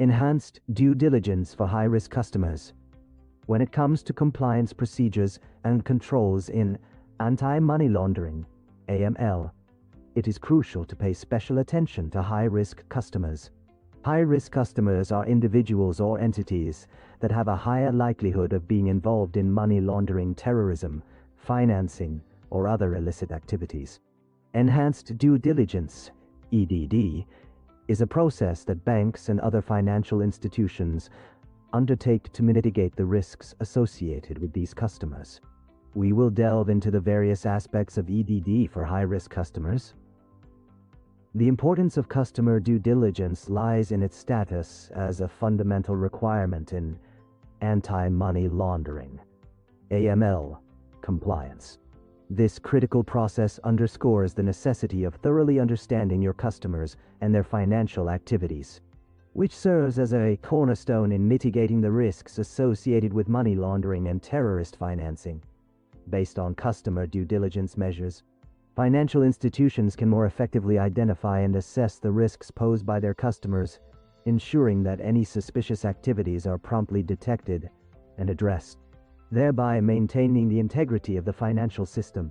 Enhanced due diligence for high-risk customers. When it comes to compliance procedures and controls in anti-money laundering, AML, it is crucial to pay special attention to high-risk customers. High-risk customers are individuals or entities that have a higher likelihood of being involved in money laundering, terrorism, financing, or other illicit activities. Enhanced due diligence, EDD, is a process that banks and other financial institutions undertake to mitigate the risks associated with these customers. We will delve into the various aspects of EDD for high-risk customers. The importance of customer due diligence lies in its status as a fundamental requirement in anti-money laundering, AML, compliance. This critical process underscores the necessity of thoroughly understanding your customers and their financial activities, which serves as a cornerstone in mitigating the risks associated with money laundering and terrorist financing. Based on customer due diligence measures, financial institutions can more effectively identify and assess the risks posed by their customers, ensuring that any suspicious activities are promptly detected and addressed, thereby maintaining the integrity of the financial system.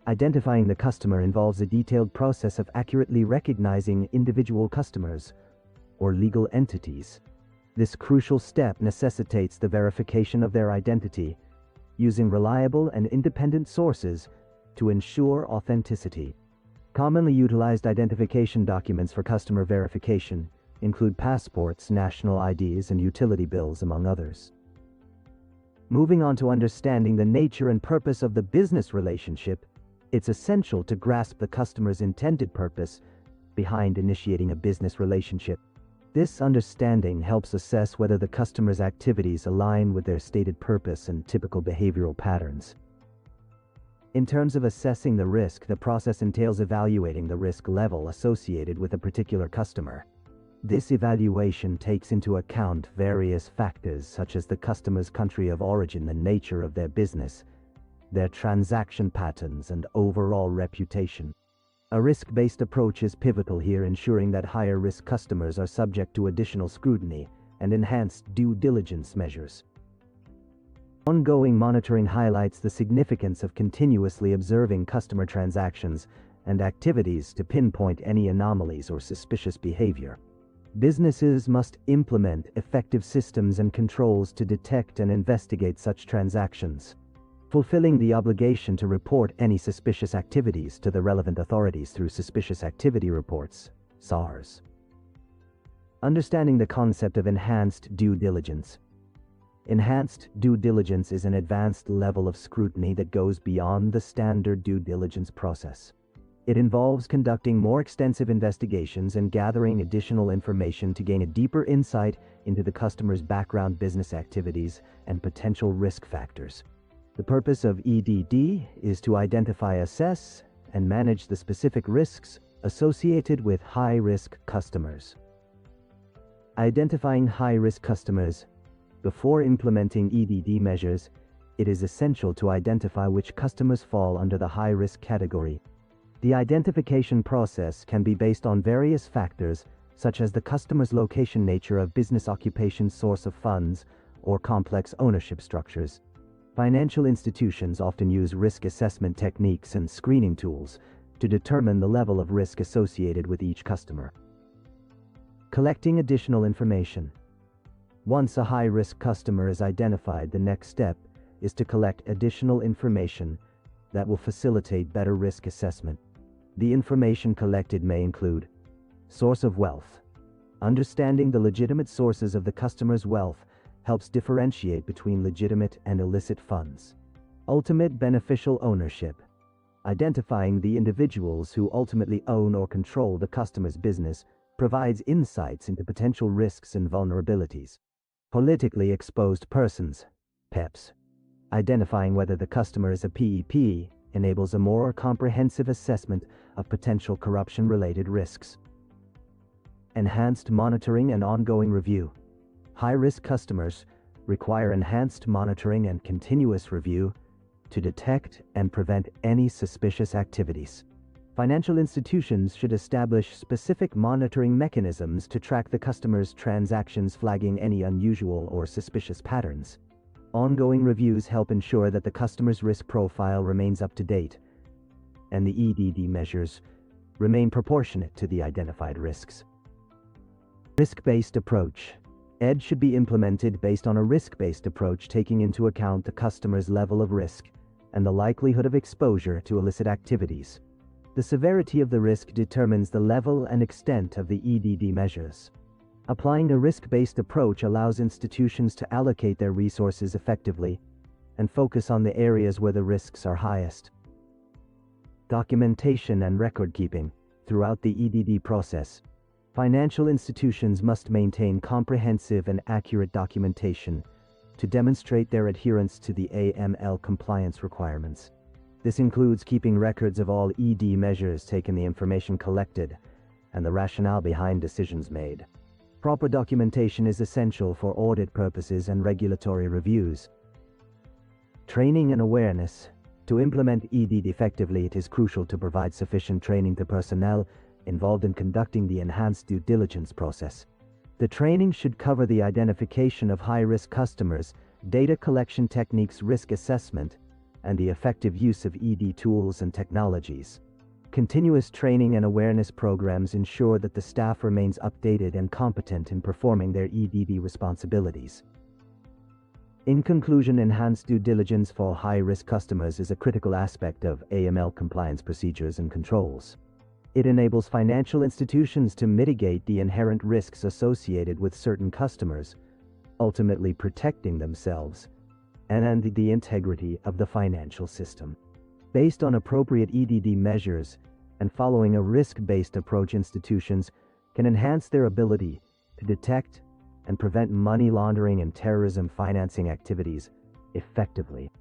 Identifying the customer involves a detailed process of accurately recognizing individual customers or legal entities. This crucial step necessitates the verification of their identity using reliable and independent sources to ensure authenticity. Commonly utilized identification documents for customer verification include passports, national IDs, and utility bills, among others. Moving on to understanding the nature and purpose of the business relationship, it's essential to grasp the customer's intended purpose behind initiating a business relationship. This understanding helps assess whether the customer's activities align with their stated purpose and typical behavioral patterns. In terms of assessing the risk, the process entails evaluating the risk level associated with a particular customer. This evaluation takes into account various factors such as the customer's country of origin, the nature of their business, their transaction patterns, and overall reputation. A risk-based approach is pivotal here, ensuring that higher-risk customers are subject to additional scrutiny and enhanced due diligence measures. Ongoing monitoring highlights the significance of continuously observing customer transactions and activities to pinpoint any anomalies or suspicious behavior. Businesses must implement effective systems and controls to detect and investigate such transactions, fulfilling the obligation to report any suspicious activities to the relevant authorities through Suspicious Activity Reports, SARs. Understanding the concept of enhanced due diligence. Enhanced due diligence is an advanced level of scrutiny that goes beyond the standard due diligence process. It involves conducting more extensive investigations and gathering additional information to gain a deeper insight into the customer's background, business activities, and potential risk factors. The purpose of EDD is to identify, assess, and manage the specific risks associated with high-risk customers. Identifying high-risk customers. Before implementing EDD measures, it is essential to identify which customers fall under the high-risk category. The identification process can be based on various factors, such as the customer's location, nature of business, occupation, source of funds, or complex ownership structures. Financial institutions often use risk assessment techniques and screening tools to determine the level of risk associated with each customer. Collecting additional information. Once a high-risk customer is identified, the next step is to collect additional information that will facilitate better risk assessment. The information collected may include source of wealth. Understanding the legitimate sources of the customer's wealth helps differentiate between legitimate and illicit funds. Ultimate beneficial ownership. Identifying the individuals who ultimately own or control the customer's business provides insights into potential risks and vulnerabilities. Politically exposed persons, PEPs. Identifying whether the customer is a PEP enables a more comprehensive assessment of potential corruption-related risks. Enhanced monitoring and ongoing review. High-risk customers require enhanced monitoring and continuous review to detect and prevent any suspicious activities. Financial institutions should establish specific monitoring mechanisms to track the customer's transactions, flagging any unusual or suspicious patterns. Ongoing reviews help ensure that the customer's risk profile remains up to date, and the EDD measures remain proportionate to the identified risks. Risk-based approach. ED should be implemented based on a risk-based approach, taking into account the customer's level of risk and the likelihood of exposure to illicit activities. The severity of the risk determines the level and extent of the EDD measures. Applying a risk-based approach allows institutions to allocate their resources effectively and focus on the areas where the risks are highest. Documentation and record-keeping. Throughout the EDD process, financial institutions must maintain comprehensive and accurate documentation to demonstrate their adherence to the AML compliance requirements. This includes keeping records of all ED measures taken, the information collected, and the rationale behind decisions made. Proper documentation is essential for audit purposes and regulatory reviews. Training and awareness. To implement EDD effectively, it is crucial to provide sufficient training to personnel involved in conducting the enhanced due diligence process. The training should cover the identification of high-risk customers, data collection techniques, risk assessment, and the effective use of ED tools and technologies. Continuous training and awareness programs ensure that the staff remains updated and competent in performing their EDD responsibilities. In conclusion, enhanced due diligence for high-risk customers is a critical aspect of AML compliance procedures and controls. It enables financial institutions to mitigate the inherent risks associated with certain customers, ultimately protecting themselves and the integrity of the financial system. Based on appropriate EDD measures and following a risk-based approach, institutions can enhance their ability to detect and prevent money laundering and terrorism financing activities effectively.